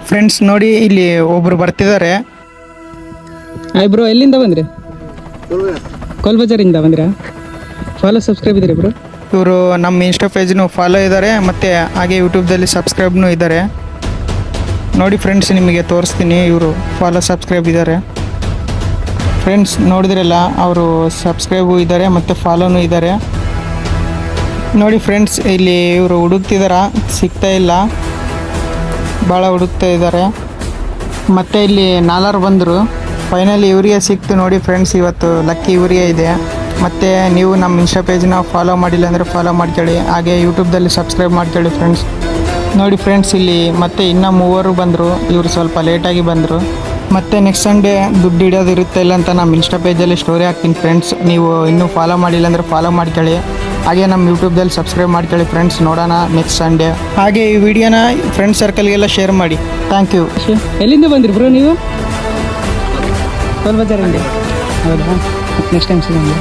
Friends ನೋಡಿ ಇಲ್ಲಿ ಒಬ್ರು ಬರ್ತಿದ್ದಾರೆ. ಹಾಯ್ ಬ್ರೋ, ಎಲ್ಲಿಂದ ಬಂದ್ರಿ? ಕೋಲ್ ಬಜಾರಿಂದ ಬಂದ್ರಾ? ಫಾಲೋ ಸಬ್ಸ್ಕ್ರೈಬ್ ಇದ್ರಿ ಬ್ರೋ? ಇವರು ನಮ್ಮ ಇನ್ಸ್ಟಾ ಪೇಜ್ನು ಫಾಲೋ ಇದ್ದಾರೆ ಮತ್ತು ಹಾಗೆ ಯೂಟ್ಯೂಬ್ದಲ್ಲಿ ಸಬ್ಸ್ಕ್ರೈಬ್ನೂ ಇದ್ದಾರೆ. ನೋಡಿ ಫ್ರೆಂಡ್ಸ್, ನಿಮಗೆ ತೋರಿಸ್ತೀನಿ. ಇವರು ಫಾಲೋ ಸಬ್ಸ್ಕ್ರೈಬ್ ಇದ್ದಾರೆ. ಫ್ರೆಂಡ್ಸ್ ನೋಡಿದ್ರಲ್ಲ, ಅವರು ಸಬ್ಸ್ಕ್ರೈಬು ಇದ್ದಾರೆ ಮತ್ತು ಫಾಲೋನೂ ಇದ್ದಾರೆ. ನೋಡಿ ಫ್ರೆಂಡ್ಸ್, ಇಲ್ಲಿ ಇವರು ಹುಡುಕ್ತಿದಾರ, ಸಿಗ್ತಾ ಇಲ್ಲ, ಭಾಳ ಹುಡುಕ್ತಾ ಇದ್ದಾರೆ. ಮತ್ತು ಇಲ್ಲಿ ನಾಲ್ವರು ಬಂದರು, ಫೈನಲಿ ಇವರಿಗೆ ಸಿಕ್ತು. ನೋಡಿ ಫ್ರೆಂಡ್ಸ್, ಇವತ್ತು ಲಕ್ಕಿ ಇವರಿಗೆ ಇದೆ. ಮತ್ತು ನೀವು ನಮ್ಮ ಇನ್ಸ್ಟಾ ಪೇಜ್ನ ಫಾಲೋ ಮಾಡಿಲ್ಲ ಅಂದರೆ ಫಾಲೋ ಮಾಡ್ಕೊಳ್ಳಿ, ಹಾಗೆ ಯೂಟ್ಯೂಬ್ದಲ್ಲಿ ಸಬ್ಸ್ಕ್ರೈಬ್ ಮಾಡ್ಕೊಳ್ಳಿ ಫ್ರೆಂಡ್ಸ್. ನೋಡಿ ಫ್ರೆಂಡ್ಸ್, ಇಲ್ಲಿ ಮತ್ತೆ ಇನ್ನೂ 3 ಬಂದರು. ಇವರು ಸ್ವಲ್ಪ ಲೇಟಾಗಿ ಬಂದರು. ಮತ್ತು ನೆಕ್ಸ್ಟ್ ಸಂಡೇ ದುಡ್ಡು ಹಿಡಿಯೋದು ಇರುತ್ತೆ ಇಲ್ಲ ಅಂತ ನಮ್ಮ ಇನ್ಸ್ಟಾ ಪೇಜಲ್ಲಿ ಸ್ಟೋರಿ ಹಾಕ್ತೀನಿ ಫ್ರೆಂಡ್ಸ್. ನೀವು ಇನ್ನೂ ಫಾಲೋ ಮಾಡಿಲ್ಲ ಅಂದರೆ ಫಾಲೋ ಮಾಡ್ಕೊಳ್ಳಿ, ಹಾಗೆ ನಮ್ಮ ಯೂಟ್ಯೂಬ್ದಲ್ಲಿ ಸಬ್ಸ್ಕ್ರೈಬ್ ಮಾಡ್ಕೊಳ್ಳಿ ಫ್ರೆಂಡ್ಸ್. ನೋಡೋಣ ನೆಕ್ಸ್ಟ್ ಸಂಡೇ. ಹಾಗೆ ಈ ವಿಡಿಯೋನ ಫ್ರೆಂಡ್ ಸರ್ಕಲ್ಗೆಲ್ಲ ಶೇರ್ ಮಾಡಿ. Thank you. ಎಲ್ಲಿಂದ ಬಂದ್ರಿ ಬ್ರೋ ನೀವು? ಕೋಲ್ ಬಜಾರಿಂದ. ಹೌದಾ? ನೆಕ್ಸ್ಟ್ ಟೈಮ್ ಸಿಗೋಣ.